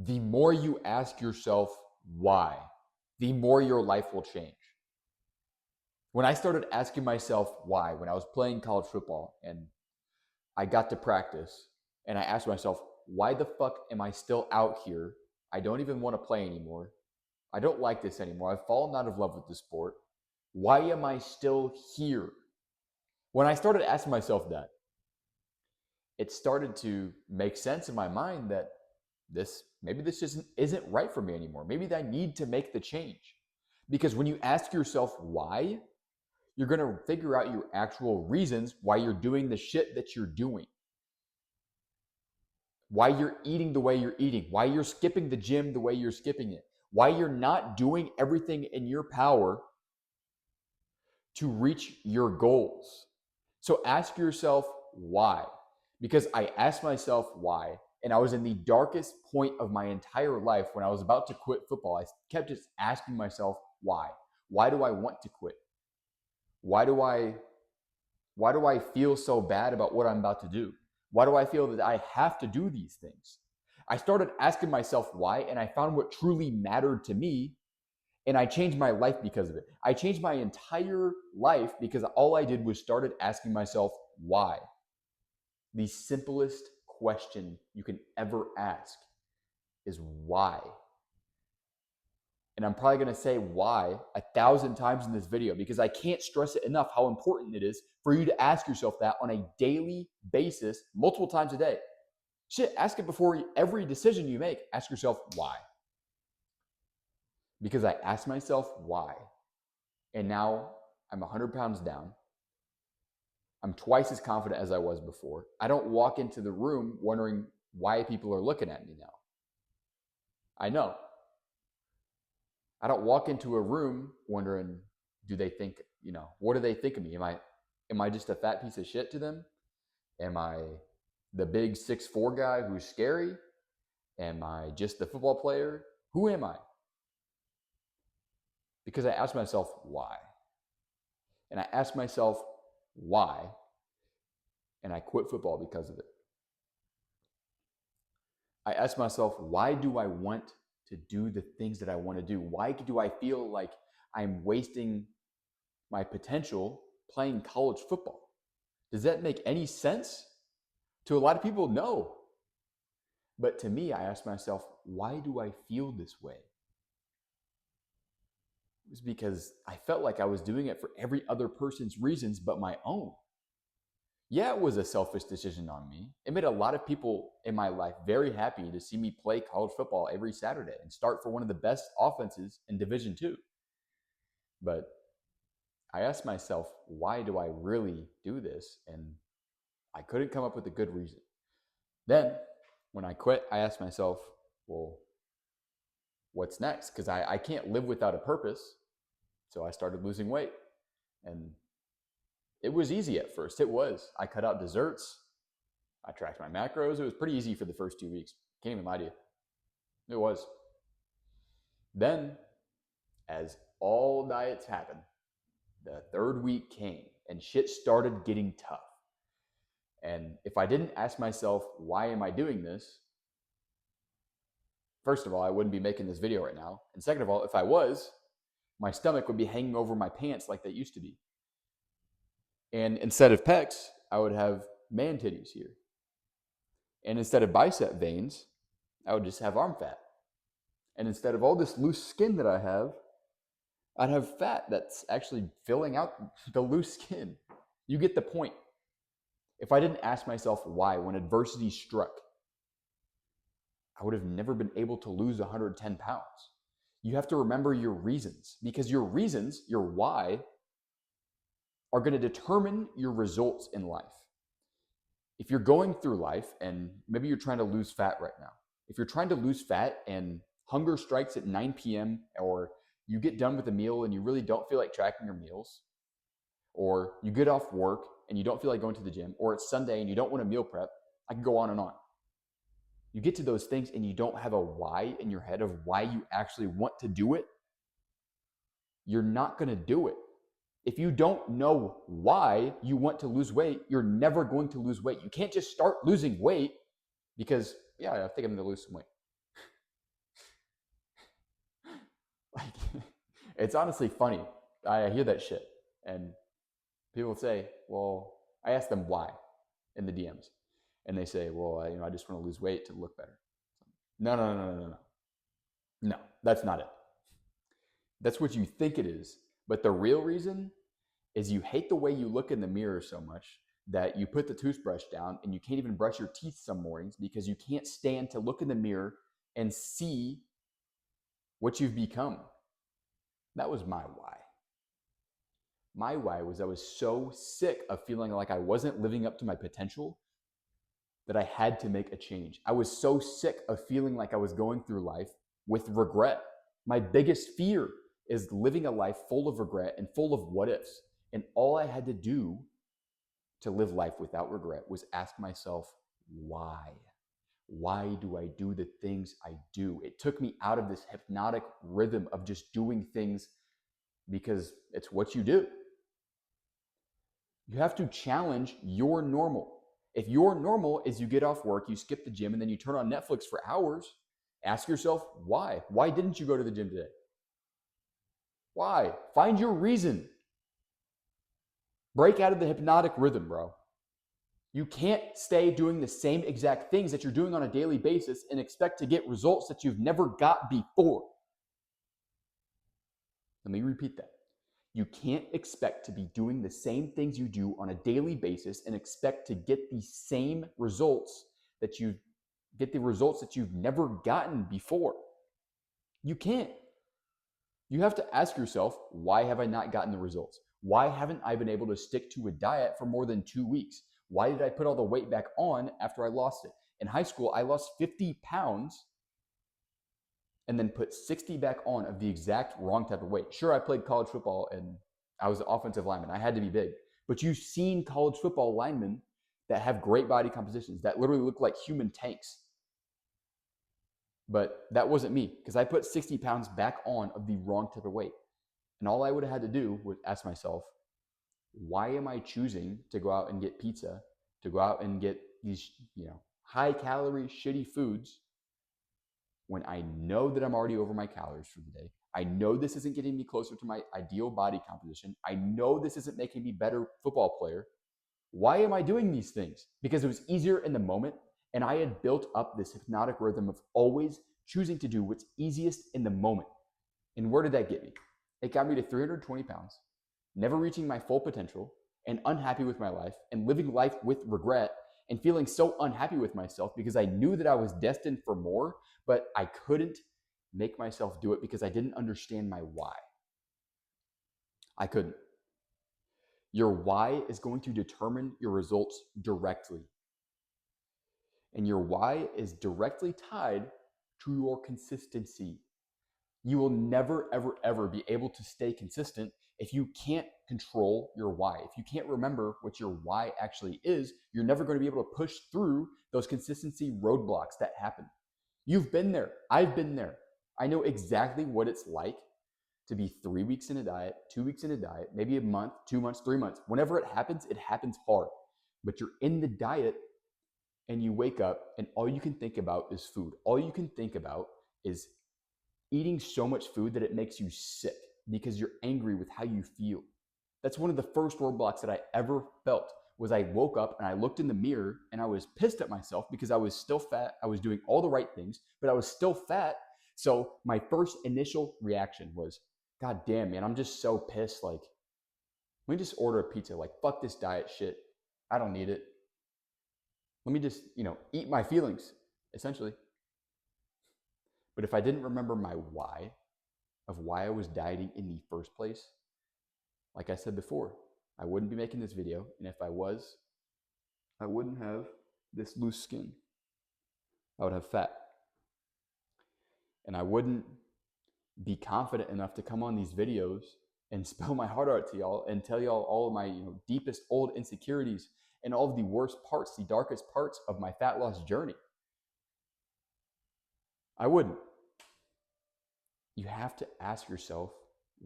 the more you ask yourself why, the more your life will change. When I started asking myself why, when I was playing college football and I got to practice and I asked myself, why the fuck am I still out here? I don't even want to play anymore. I don't like this anymore. I've fallen out of love with the sport. Why am I still here? When I started asking myself that, it started to make sense in my mind that this isn't right for me anymore. Maybe I need to make the change. Because when you ask yourself why, you're going to figure out your actual reasons why you're doing the shit that you're doing. Why you're eating the way you're eating, why you're skipping the gym the way you're skipping it, why you're not doing everything in your power to reach your goals. So ask yourself why. Because I asked myself why, and I was in the darkest point of my entire life when I was about to quit football. I kept just asking myself why. Why do I want to quit? Why do I feel so bad about what I'm about to do? Why do I feel that I have to do these things? I started asking myself why, and I found what truly mattered to me, and I changed my life because of it. I changed my entire life because all I did was started asking myself why. The simplest question you can ever ask is why. And I'm probably going to say why 1,000 times in this video because I can't stress it enough how important it is for you to ask yourself that on a daily basis, multiple times a day. Shit, ask it before every decision you make. Ask yourself why. Because I asked myself why. And now I'm 100 pounds down. I'm twice as confident as I was before. I don't walk into the room wondering why people are looking at me now. I know. I don't walk into a room wondering, do they think, what do they think of me? Am I just a fat piece of shit to them? Am I the big 6'4" guy who's scary? Am I just the football player? Who am I? Because I asked myself why. And I asked myself why, and I quit football because of it. I asked myself, why do I want to do the things that I want to do? Why do I feel like I'm wasting my potential playing college football? Does that make any sense? To a lot of people, no. But to me, I asked myself, why do I feel this way? It was because I felt like I was doing it for every other person's reasons but my own. Yeah, it was a selfish decision on me. It made a lot of people in my life very happy to see me play college football every Saturday and start for one of the best offenses in Division II. But I asked myself, why do I really do this? And I couldn't come up with a good reason. Then, when I quit, I asked myself, well, what's next? Because I can't live without a purpose. So I started losing weight. And it was easy at first. It was. I cut out desserts. I tracked my macros. It was pretty easy for the first 2 weeks. Can't even lie to you. It was. Then, as all diets happen, the third week came and shit started getting tough. And if I didn't ask myself, why am I doing this? First of all, I wouldn't be making this video right now. And second of all, if I was, my stomach would be hanging over my pants like they used to be. And instead of pecs, I would have man titties here. And instead of bicep veins, I would just have arm fat. And instead of all this loose skin that I have, I'd have fat that's actually filling out the loose skin. You get the point. If I didn't ask myself why when adversity struck, I would have never been able to lose 110 pounds. You have to remember your reasons because your reasons, your why, are going to determine your results in life. If you're going through life and maybe you're trying to lose fat right now, if you're trying to lose fat and hunger strikes at 9 p.m. or you get done with a meal and you really don't feel like tracking your meals, or you get off work and you don't feel like going to the gym, or it's Sunday and you don't want to meal prep, I can go on and on. You get to those things and you don't have a why in your head of why you actually want to do it, you're not going to do it. If you don't know why you want to lose weight, you're never going to lose weight. You can't just start losing weight because, yeah, I think I'm going to lose some weight. It's honestly funny. I hear that shit. And people say, well, I ask them why in the DMs. And they say, well, I just want to lose weight to look better. No, no, no, no, no, no. No, that's not it. That's what you think it is. But the real reason is you hate the way you look in the mirror so much that you put the toothbrush down and you can't even brush your teeth some mornings because you can't stand to look in the mirror and see what you've become. That was my why. My why was I was so sick of feeling like I wasn't living up to my potential that I had to make a change. I was so sick of feeling like I was going through life with regret. My biggest fear is living a life full of regret and full of what ifs. And all I had to do to live life without regret was ask myself, why? Why do I do the things I do? It took me out of this hypnotic rhythm of just doing things because it's what you do. You have to challenge your normal. If your normal is you get off work, you skip the gym, and then you turn on Netflix for hours, ask yourself why. Why didn't you go to the gym today? Why? Find your reason. Break out of the hypnotic rhythm, bro. You can't stay doing the same exact things that you're doing on a daily basis and expect to get results that you've never got before. Let me repeat that. You can't expect to be doing the same things you do on a daily basis and expect to get the same results that you've never gotten before. You can't. You have to ask yourself, why have I not gotten the results? Why haven't I been able to stick to a diet for more than 2 weeks? Why did I put all the weight back on after I lost it? In high school, I lost 50 pounds and then put 60 back on of the exact wrong type of weight. Sure, I played college football and I was an offensive lineman. I had to be big. But you've seen college football linemen that have great body compositions that literally look like human tanks. But that wasn't me because I put 60 pounds back on of the wrong type of weight. And all I would have had to do was ask myself, why am I choosing to go out and get pizza, to go out and get these, high calorie, shitty foods when I know that I'm already over my calories for the day? I know this isn't getting me closer to my ideal body composition. I know this isn't making me a better football player. Why am I doing these things? Because it was easier in the moment, and I had built up this hypnotic rhythm of always choosing to do what's easiest in the moment. And where did that get me? It got me to 320 pounds, never reaching my full potential, and unhappy with my life, and living life with regret, and feeling so unhappy with myself because I knew that I was destined for more, but I couldn't make myself do it because I didn't understand my why. I couldn't. Your why is going to determine your results directly. And your why is directly tied to your consistency. You will never, ever, ever be able to stay consistent if you can't control your why. If you can't remember what your why actually is, you're never going to be able to push through those consistency roadblocks that happen. You've been there. I've been there. I know exactly what it's like to be 3 weeks in a diet, 2 weeks in a diet, maybe a month, 2 months, 3 months. Whenever it happens hard. But you're in the diet and you wake up and all you can think about is food. All you can think about is eating so much food that it makes you sick because you're angry with how you feel. That's one of the first roadblocks that I ever felt. Was I woke up and I looked in the mirror and I was pissed at myself because I was still fat. I was doing all the right things, but I was still fat. So my first initial reaction was, God damn, man, I'm just so pissed. Like, let me just order a pizza. Like, fuck this diet shit. I don't need it. Let me just, eat my feelings, essentially. But if I didn't remember my why of why I was dieting in the first place, like I said before, I wouldn't be making this video. And if I was, I wouldn't have this loose skin. I would have fat. And I wouldn't be confident enough to come on these videos and spill my heart out to y'all and tell y'all all of my deepest old insecurities and all of the worst parts, the darkest parts of my fat loss journey. I wouldn't. You have to ask yourself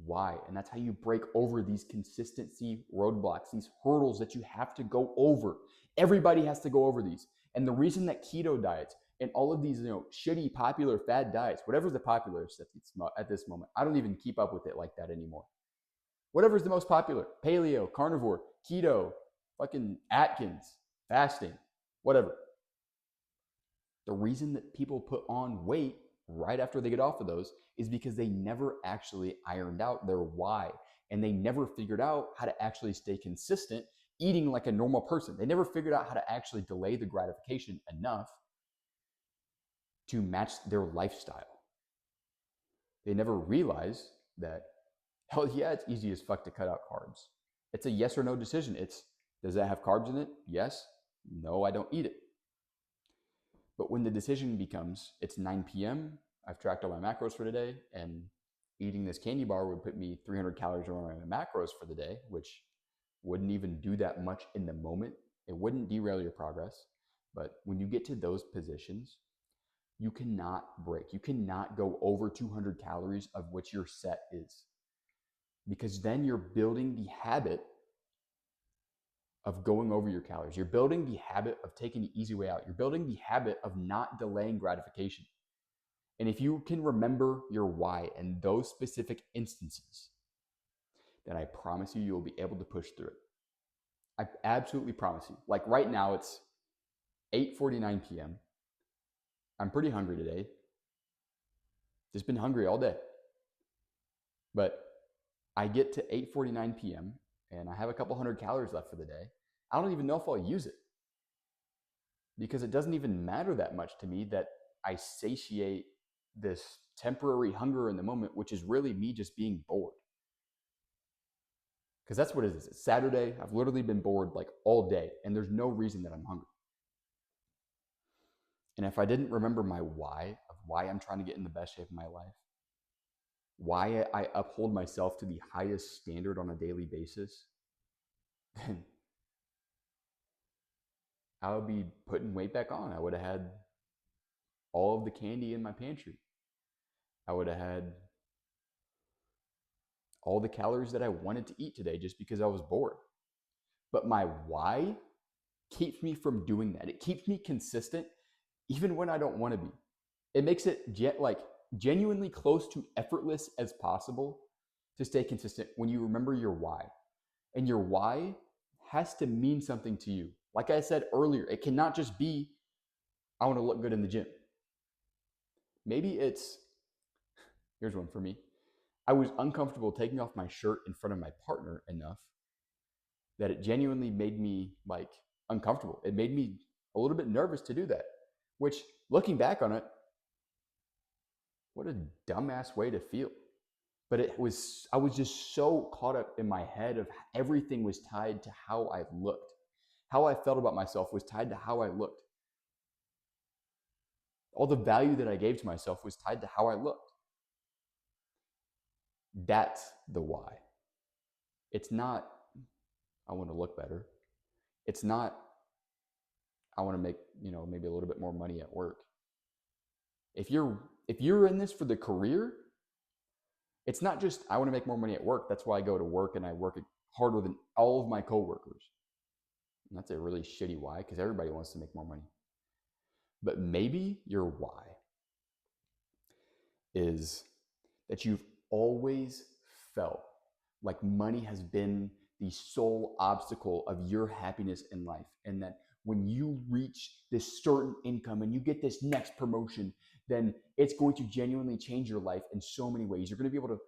why. And that's how you break over these consistency roadblocks, these hurdles that you have to go over. Everybody has to go over these. And the reason that keto diets and all of these, shitty popular fad diets, whatever's the popular at this moment. I don't even keep up with it like that anymore. Whatever's the most popular, paleo, carnivore, keto, fucking Atkins, fasting, whatever. The reason that people put on weight right after they get off of those is because they never actually ironed out their why, and they never figured out how to actually stay consistent eating like a normal person. They never figured out how to actually delay the gratification enough to match their lifestyle. They never realized that, hell yeah, it's easy as fuck to cut out carbs. It's a yes or no decision. Does that have carbs in it? Yes. No, I don't eat it. But when the decision becomes, it's 9 p.m., I've tracked all my macros for today, and eating this candy bar would put me 300 calories around my macros for the day, which wouldn't even do that much in the moment. It wouldn't derail your progress. But when you get to those positions, you cannot break. You cannot go over 200 calories of which your set is, because then you're building the habit of going over your calories. You're building the habit of taking the easy way out. You're building the habit of not delaying gratification. And if you can remember your why in those specific instances, then I promise you, you'll be able to push through it. I absolutely promise you. Like right now, it's 8:49 p.m. I'm pretty hungry today. Just been hungry all day. But I get to 8:49 p.m. and I have a couple hundred calories left for the day. I don't even know if I'll use it, because it doesn't even matter that much to me that I satiate this temporary hunger in the moment, which is really me just being bored. Because that's what it is. It's Saturday. I've literally been bored like all day, and there's no reason that I'm hungry. And if I didn't remember my why of why I'm trying to get in the best shape of my life, why I uphold myself to the highest standard on a daily basis, then I would be putting weight back on. I would have had all of the candy in my pantry. I would have had all the calories that I wanted to eat today just because I was bored. But my why keeps me from doing that. It keeps me consistent even when I don't want to be. It makes it genuinely close to effortless as possible to stay consistent when you remember your why. And your why has to mean something to you. Like I said earlier, it cannot just be, I want to look good in the gym. Maybe here's one for me. I was uncomfortable taking off my shirt in front of my partner enough that it genuinely made me uncomfortable. It made me a little bit nervous to do that, which, looking back on it, what a dumbass way to feel. But I was just so caught up in my head of everything was tied to how I looked. How I felt about myself was tied to how I looked. All the value that I gave to myself was tied to how I looked. That's the why. It's not, I want to look better. It's not, I want to make, maybe a little bit more money at work. If you're in this for the career, it's not just, I want to make more money at work. That's why I go to work and I work harder than all of my coworkers. And that's a really shitty why, because everybody wants to make more money. But maybe your why is that you've always felt like money has been the sole obstacle of your happiness in life. And that when you reach this certain income and you get this next promotion, then it's going to genuinely change your life in so many ways. You're going to be able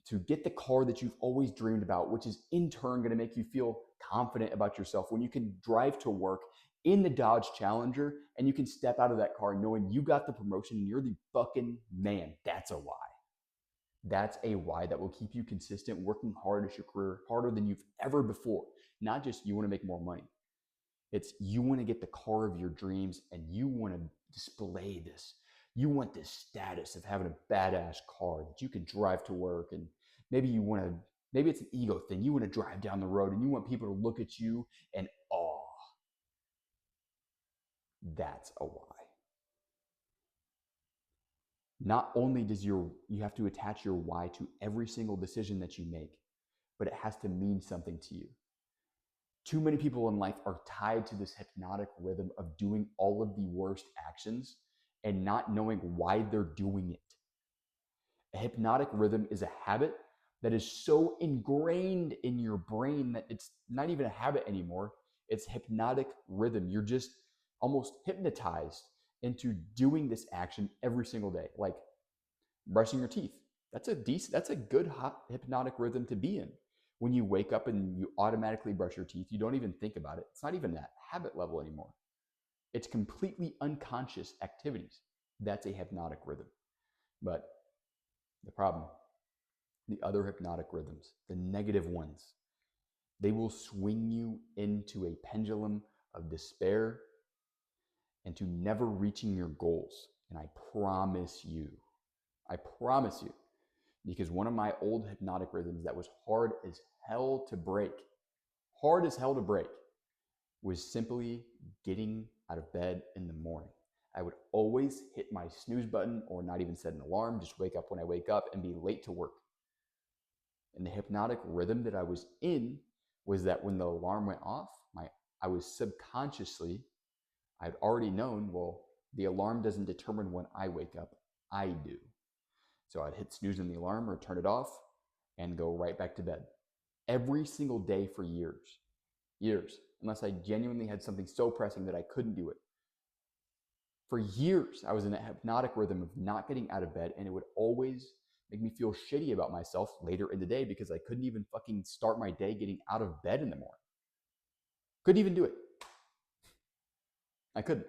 to get the car that you've always dreamed about, which is in turn going to make you feel confident about yourself when you can drive to work in the Dodge Challenger and you can step out of that car knowing you got the promotion and you're the fucking man. That's a why. That's a why that will keep you consistent, working hard at your career, harder than you've ever before. Not just you want to make more money. It's you want to get the car of your dreams and you want to display this. You want this status of having a badass car that you can drive to work, and maybe it's an ego thing. You want to drive down the road and you want people to look at you and awe. That's a why. Not only does you have to attach your why to every single decision that you make, but it has to mean something to you. Too many people in life are tied to this hypnotic rhythm of doing all of the worst actions and not knowing why they're doing it. A hypnotic rhythm is a habit that is so ingrained in your brain that it's not even a habit anymore. It's hypnotic rhythm. You're just almost hypnotized into doing this action every single day, like brushing your teeth. That's a good hypnotic rhythm to be in. When you wake up and you automatically brush your teeth, you don't even think about it. It's not even that habit level anymore. It's completely unconscious activities. That's a hypnotic rhythm. But the problem, the other hypnotic rhythms, the negative ones, they will swing you into a pendulum of despair and to never reaching your goals. And I promise you, because one of my old hypnotic rhythms that was hard as hell to break, was simply getting out of bed in the morning. I would always hit my snooze button or not even set an alarm, just wake up when I wake up and be late to work. And the hypnotic rhythm that I was in was that when the alarm went off, I was subconsciously, I'd already known, well, the alarm doesn't determine when I wake up, I do. So I'd hit snooze on the alarm or turn it off and go right back to bed. Every single day for years, unless I genuinely had something so pressing that I couldn't do it. For years, I was in a hypnotic rhythm of not getting out of bed, and it would always make me feel shitty about myself later in the day because I couldn't even fucking start my day getting out of bed in the morning. Couldn't even do it. I couldn't.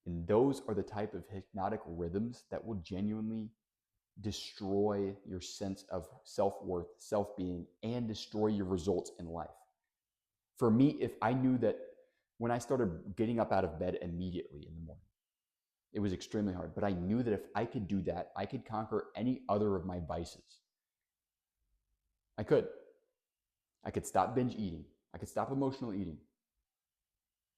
And those are the type of hypnotic rhythms that will genuinely destroy your sense of self-worth, self-being, and destroy your results in life. For me, if I knew that when I started getting up out of bed immediately in the morning, it was extremely hard, but I knew that if I could do that, I could conquer any other of my vices. I could. I could stop binge eating. I could stop emotional eating.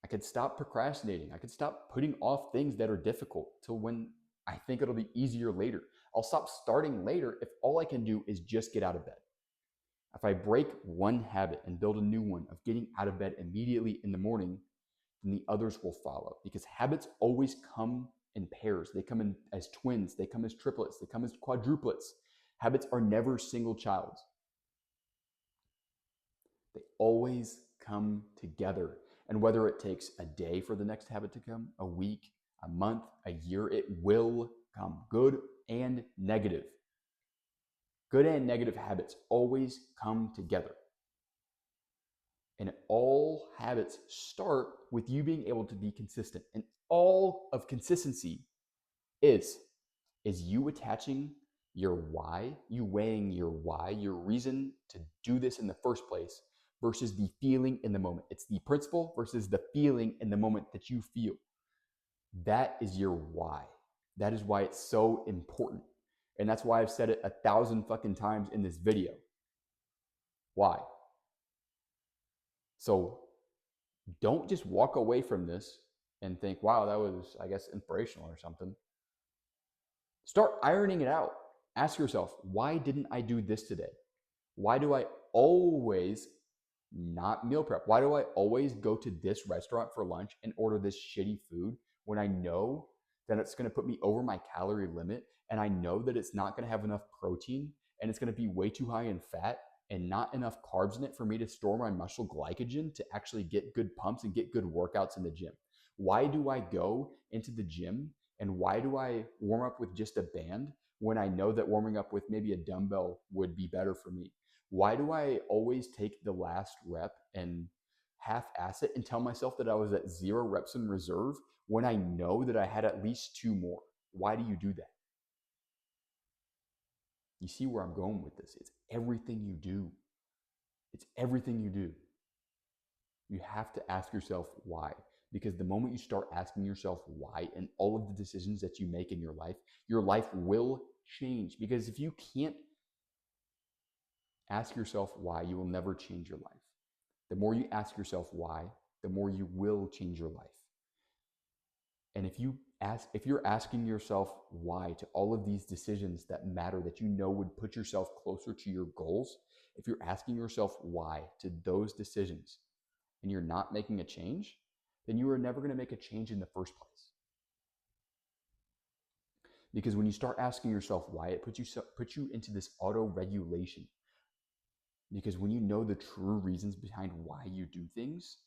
I could stop procrastinating. I could stop putting off things that are difficult till when I think it'll be easier later. I'll stop starting later if all I can do is just get out of bed. If I break one habit and build a new one of getting out of bed immediately in the morning, then the others will follow, because habits always come in pairs. They come in as twins, they come as triplets, they come as quadruplets. Habits are never single childs. They always come together. And whether it takes a day for the next habit to come, a week, a month, a year, it will come. Good and negative. Good and negative habits always come together. And all habits start with you being able to be consistent. And all of consistency is you attaching your why, you weighing your why, your reason to do this in the first place versus the feeling in the moment. It's the principle versus the feeling in the moment that you feel. That is your why. That is why it's so important. And that's why I've said it 1,000 fucking times in this video. Why? So don't just walk away from this and think, wow, that was, I guess, inspirational or something. Start ironing it out. Ask yourself, why didn't I do this today? Why do I always not meal prep? Why do I always go to this restaurant for lunch and order this shitty food when I know that it's going to put me over my calorie limit, and I know that it's not going to have enough protein, and it's going to be way too high in fat and not enough carbs in it for me to store my muscle glycogen to actually get good pumps and get good workouts in the gym? Why do I go into the gym, and why do I warm up with just a band when I know that warming up with maybe a dumbbell would be better for me? Why do I always take the last rep and half-ass it and tell myself that I was at 0 reps in reserve when I know that I had at least 2 more? Why do you do that? You see where I'm going with this? It's everything you do. It's everything you do. You have to ask yourself why. Because the moment you start asking yourself why in all of the decisions that you make in your life will change. Because if you can't ask yourself why, you will never change your life. The more you ask yourself why, the more you will change your life. And if you're asking yourself why to all of these decisions that matter, that you know would put yourself closer to your goals, If you're asking yourself why to those decisions and you're not making a change, then you are never going to make a change in the first place. Because when you start asking yourself why, it puts you into this auto-regulation. Because when you know the true reasons behind why you do things,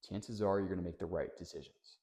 chances are you're going to make the right decisions.